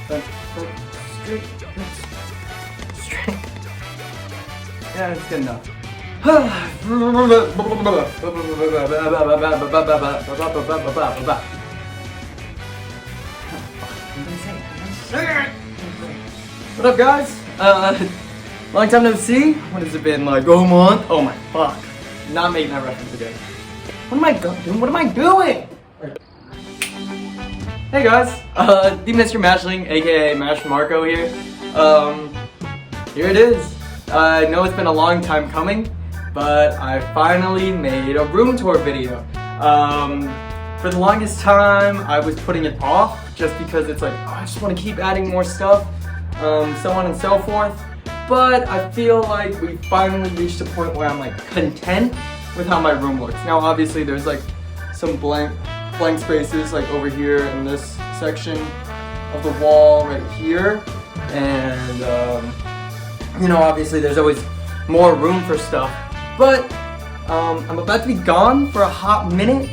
Straight. Yeah, it's good enough. What up, guys? Long time no see. What has it been, like a month? Oh my fuck. Not making that reference again. What am I doing? What am I doing? Hey guys, the Mr. Mashling, aka Mash Marco here. Here it is. I know it's been a long time coming, but I finally made a room tour video. For the longest time, I was putting it off just because it's like, oh, I just want to keep adding more stuff, so on and so forth. But I feel like we finally reached a point where I'm like content with how my room looks. Now, obviously, there's like some blank spaces like over here in this section of the wall right here, and you know, obviously there's always more room for stuff, but I'm about to be gone for a hot minute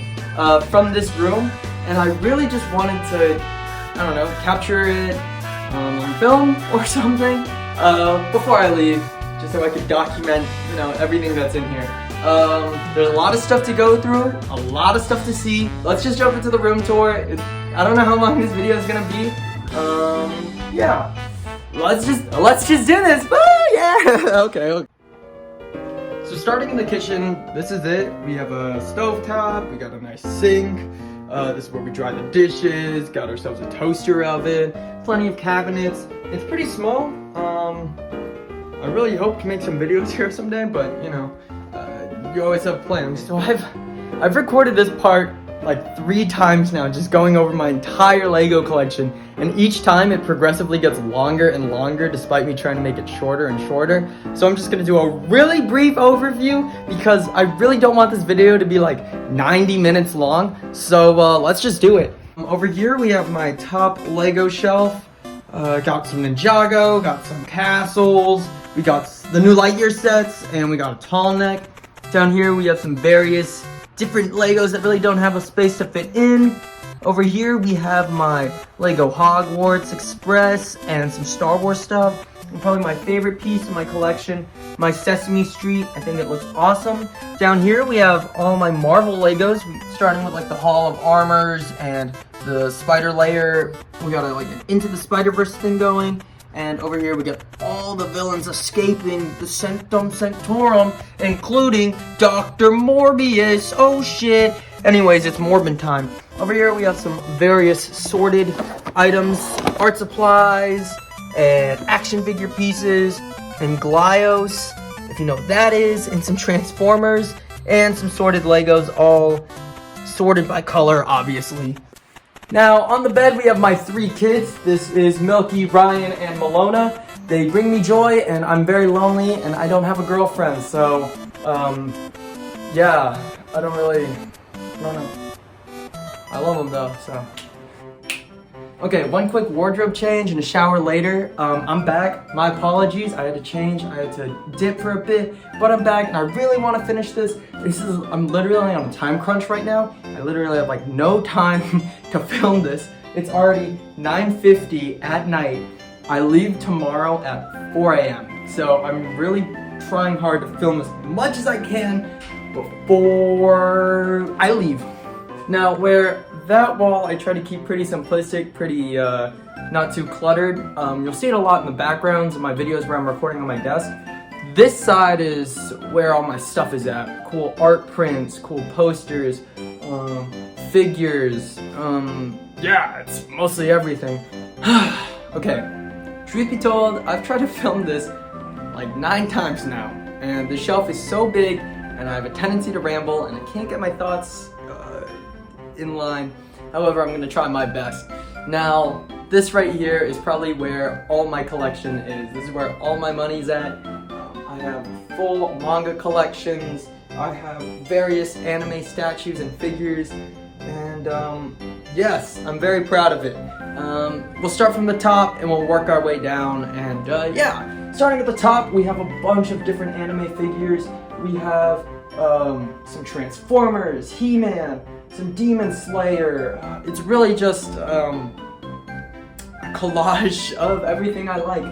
from this room, and I really just wanted to, I don't know, capture it on film or something before I leave, just so I could document, you know, everything that's in here. There's a lot of stuff to go through, a lot of stuff to see. Let's just jump into the room tour. I don't know how long this video is gonna be. Yeah. Let's just do this. Yeah. Okay. So starting in the kitchen, this is it. We have a stovetop. We got a nice sink. This is where we dry the dishes. Got ourselves a toaster oven. Plenty of cabinets. It's pretty small. I really hope to make some videos here someday, but you know. You always have plans. So I've recorded this part like 3 times now, just going over my entire Lego collection, and each time it progressively gets longer and longer despite me trying to make it shorter and shorter. So I'm just gonna do a really brief overview because I really don't want this video to be like 90 minutes long. So let's just do it. Over here we have my top Lego shelf. Got some Ninjago, got some castles, we got the new Lightyear sets, and we got a tall neck. Down here we have some various different Legos that really don't have a space to fit in. Over here we have my Lego Hogwarts Express and some Star Wars stuff. And probably my favorite piece in my collection, my Sesame Street. I think it looks awesome. Down here we have all my Marvel Legos, starting with like the Hall of Armors and the Spider Layer. We got like an Into the Spider-Verse thing going. And over here we got all the villains escaping the Sanctum Sanctorum, including Dr. Morbius. Oh shit. Anyways, it's Morbin time. Over here we have some various sorted items, art supplies, and action figure pieces, and Glyos, if you know what that is, and some Transformers, and some sorted Legos, all sorted by color, obviously. Now, on the bed, we have my 3 kids. This is Milky, Ryan, and Malona. They bring me joy, and I'm very lonely, and I don't have a girlfriend, so, yeah, I don't know. I love them, though, so. Okay, one quick wardrobe change and a shower later. I'm back. My apologies. I had to change. I had to dip for a bit, but I'm back, and I really want to finish this. I'm literally on a time crunch right now. I literally have like no time to film this. It's already 9:50 at night. I leave tomorrow at 4 a.m. So I'm really trying hard to film as much as I can before I leave. Now, where that wall I try to keep pretty simplistic, pretty not too cluttered. You'll see it a lot in the backgrounds of my videos where I'm recording on my desk. This side is where all my stuff is at. Cool art prints, cool posters, figures, yeah, it's mostly everything. Okay, truth be told, I've tried to film this like 9 times now, and the shelf is so big, and I have a tendency to ramble, and I can't get my thoughts in line. However, I'm gonna try my best. Now, this right here is probably where all my collection is. This is where all my money's at. I have full manga collections. I have various anime statues and figures, and yes, I'm very proud of it. We'll start from the top and we'll work our way down, and yeah, starting at the top, we have a bunch of different anime figures. We have some Transformers, He-Man, some Demon Slayer. It's really just a collage of everything I like.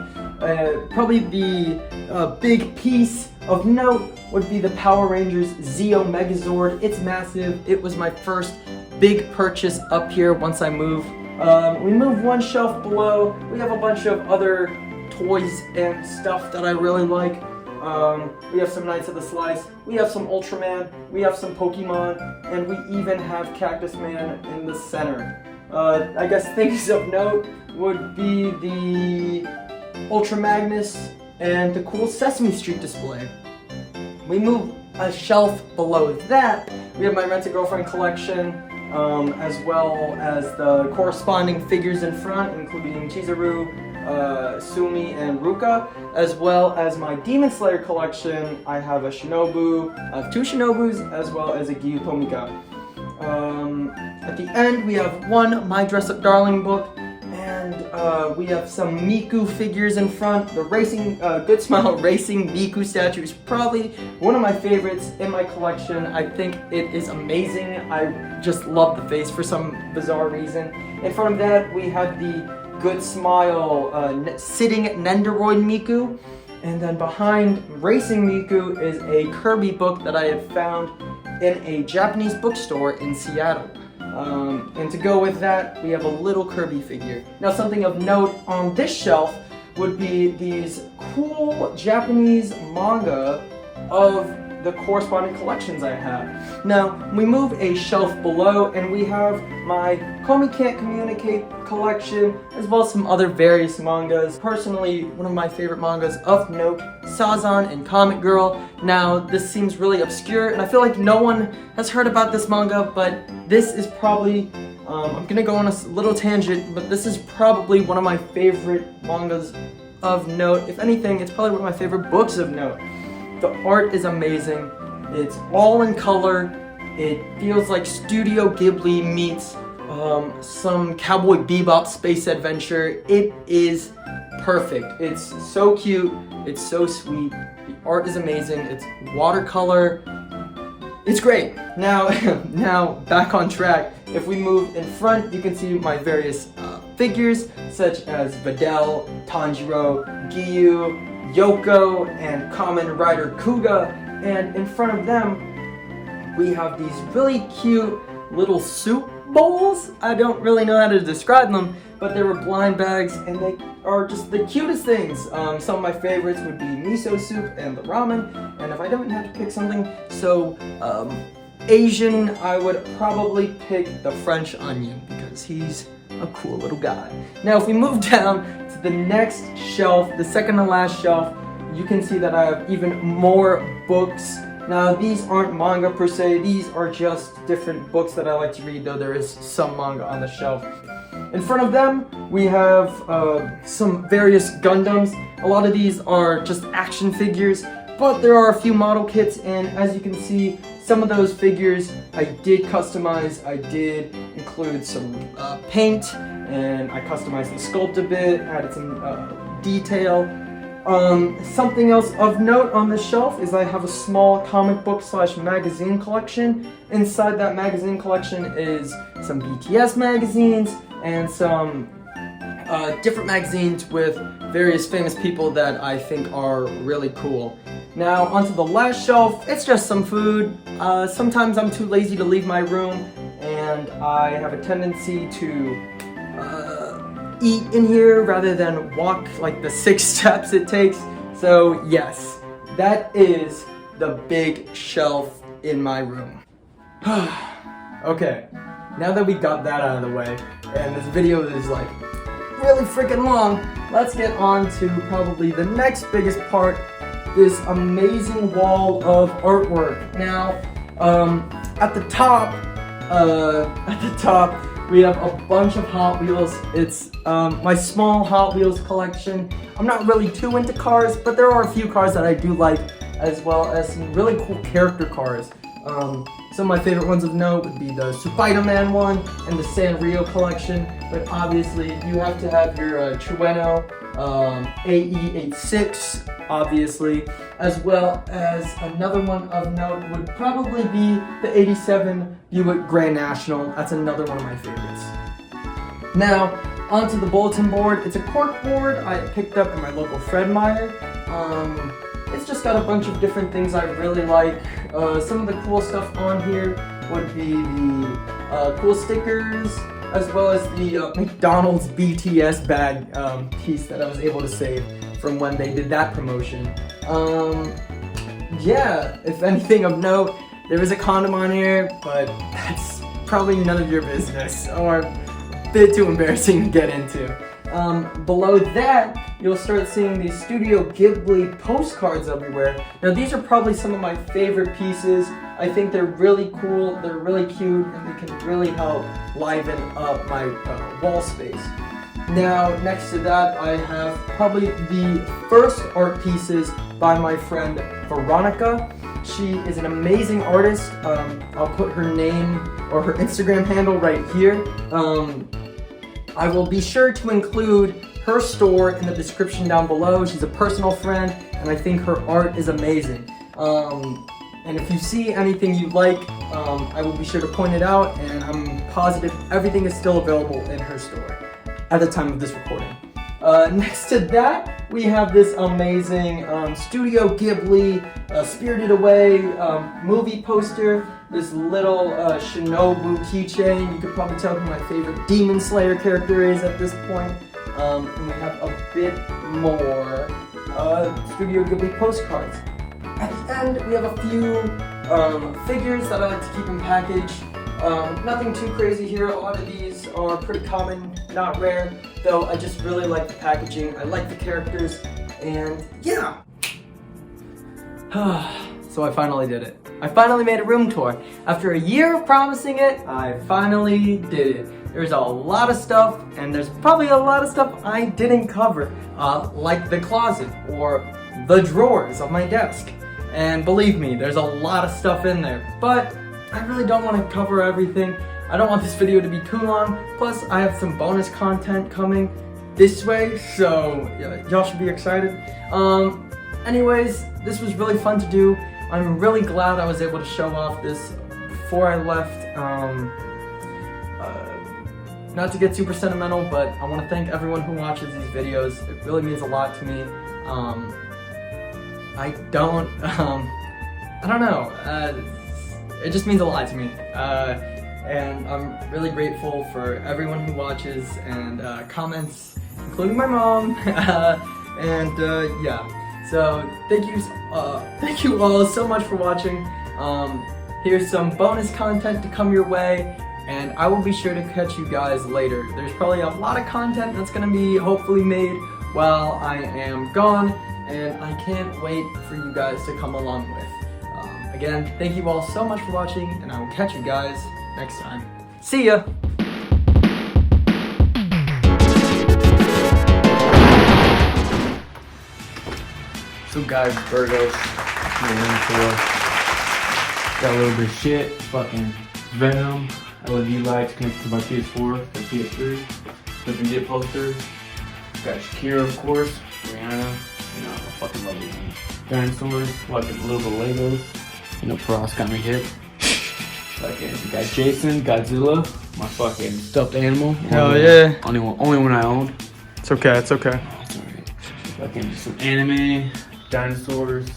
Probably the big piece of note would be the Power Rangers Zeo Megazord. It's massive. It was my first big purchase up here once I moved. We moved one shelf below. We have a bunch of other toys and stuff that I really like. We have some Knights of the Slice, we have some Ultraman, we have some Pokemon, and we even have Cactus Man in the center. I guess things of note would be the Ultra Magnus and the cool Sesame Street display. We move a shelf below that. We have my Rent-A-Girlfriend collection, as well as the corresponding figures in front, including Chizuru, Sumi, and Ruka, as well as my Demon Slayer collection. I have a Shinobu, I have 2 Shinobus, as well as a Gyu Tomika. At the end, we have one My Dress Up Darling book, and we have some Miku figures in front. The racing, Good Smile Racing Miku statue is probably one of my favorites in my collection. I think it is amazing. I just love the face for some bizarre reason. In front of that, we have the Good Smile sitting Nendoroid Miku, and then behind Racing Miku is a Kirby book that I had found in a Japanese bookstore in Seattle. And to go with that, we have a little Kirby figure. Now, something of note on this shelf would be these cool Japanese manga of the corresponding collections I have. Now, we move a shelf below and we have my Komi Can't Communicate collection, as well as some other various mangas. Personally, one of my favorite mangas of note, Sazan and Comic Girl. Now, this seems really obscure, and I feel like no one has heard about this manga, but this is probably, I'm gonna go on a little tangent, but this is probably one of my favorite mangas of note. If anything, it's probably one of my favorite books of note. The art is amazing. It's all in color. It feels like Studio Ghibli meets some Cowboy Bebop space adventure. It is perfect. It's so cute. It's so sweet. The art is amazing. It's watercolor. It's great. Now back on track. If we move in front, you can see my various figures, such as Videl, Tanjiro, Giyu, Yoko, and Kamen Rider Kuga, and in front of them we have these really cute little soup bowls. I don't really know how to describe them, but they were blind bags and they are just the cutest things. Some of my favorites would be miso soup and the ramen, and if I don't have to pick something so Asian, I would probably pick the French onion because he's a cool little guy. Now, if we move down to the next shelf, the second to last shelf, you can see that I have even more books. Now, these aren't manga per se, these are just different books that I like to read, though there is some manga on the shelf. In front of them, we have some various Gundams. A lot of these are just action figures, but there are a few model kits, and as you can see, some of those figures I did customize. I did include some paint, and I customized the sculpt a bit, added some detail. Something else of note on the shelf is I have a small comic book / magazine collection. Inside that magazine collection is some BTS magazines and some different magazines with various famous people that I think are really cool. Now, onto the last shelf, it's just some food. Sometimes I'm too lazy to leave my room, and I have a tendency to eat in here rather than walk like the 6 steps it takes. So yes, that is the big shelf in my room. Okay, now that we got that out of the way, and this video is like really freaking long, let's get on to probably the next biggest part, this amazing wall of artwork. Now, at the top, we have a bunch of Hot Wheels. It's my small Hot Wheels collection. I'm not really too into cars, but there are a few cars that I do like, as well as some really cool character cars. Some of my favorite ones of note would be the Spider-Man one and the Sanrio collection, but obviously you have to have your Trueno AE86, obviously, as well as another one of note would probably be the 87 Buick Grand National. That's another one of my favorites. Now, onto the bulletin board. It's a cork board I picked up at my local Fred Meyer. It's just got a bunch of different things I really like. Some of the cool stuff on here would be the cool stickers, as well as the McDonald's BTS bag piece that I was able to save from when they did that promotion. Yeah, if anything of note, there is a condom on here, but that's probably none of your business, or a bit too embarrassing to get into. Below that, you'll start seeing these Studio Ghibli postcards everywhere. Now these are probably some of my favorite pieces. I think they're really cool, they're really cute, and they can really help liven up my wall space. Now, next to that, I have probably the first art pieces by my friend Veronica. She is an amazing artist. I'll put her name or her Instagram handle right here. I will be sure to include her store in the description down below. She's a personal friend, and I think her art is amazing. And if you see anything you like, I will be sure to point it out, and I'm positive everything is still available in her store at the time of this recording. Next to that, we have this amazing Studio Ghibli Spirited Away movie poster. This little Shinobu keychain. You could probably tell who my favorite Demon Slayer character is at this point. And we have a bit more Studio Ghibli postcards. At the end, we have a few figures that I like to keep in package. Nothing too crazy here. A lot of these are pretty common, not rare, though I just really like the packaging. I like the characters, and yeah. So I finally did it. I finally made a room tour. After a year of promising it, I finally did it. There's a lot of stuff, and there's probably a lot of stuff I didn't cover, like the closet or the drawers of my desk. And believe me, there's a lot of stuff in there, but I really don't want to cover everything. I don't want this video to be too long. Plus, I have some bonus content coming this way, so y'all should be excited. Anyways, this was really fun to do. I'm really glad I was able to show off this before I left. Not to get super sentimental, but I want to thank everyone who watches these videos. It really means a lot to me. I don't know. It just means a lot to me. And I'm really grateful for everyone who watches and comments, including my mom. Yeah. So thank you all so much for watching. Here's some bonus content to come your way, and I will be sure to catch you guys later. There's probably a lot of content that's gonna be hopefully made while I am gone, and I can't wait for you guys to come along with. Again, thank you all so much for watching, and I will catch you guys next time. See ya! So guys, Virgos, got a little bit of shit, fucking Venom, LED lights connected to my PS4 and PS3, flipping dip posters, got Shakira of course, Rihanna, you know, I fucking love it. Dinosaurs, fucking little bit of Legos, you know, Frost got me hit. Fucking got Jason, Godzilla, my fucking stuffed animal. Hell yeah. Only one I owned. It's okay, it's okay. It's alright. Fucking some anime, dinosaurs.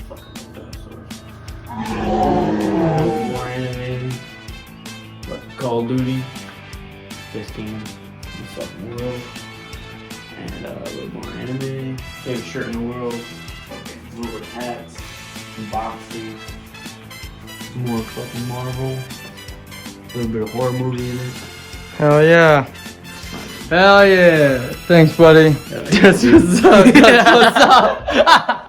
Fucking dinosaurs. More anime. Fucking Call of Duty. Best game in the fucking world. And a little more anime. Favorite shirt in the world. Fucking little hats. Some boxes. More fucking Marvel. A little bit of horror movie in it. Hell yeah. Hell yeah. Thanks, buddy. Yeah, That's what's up. That's what's up.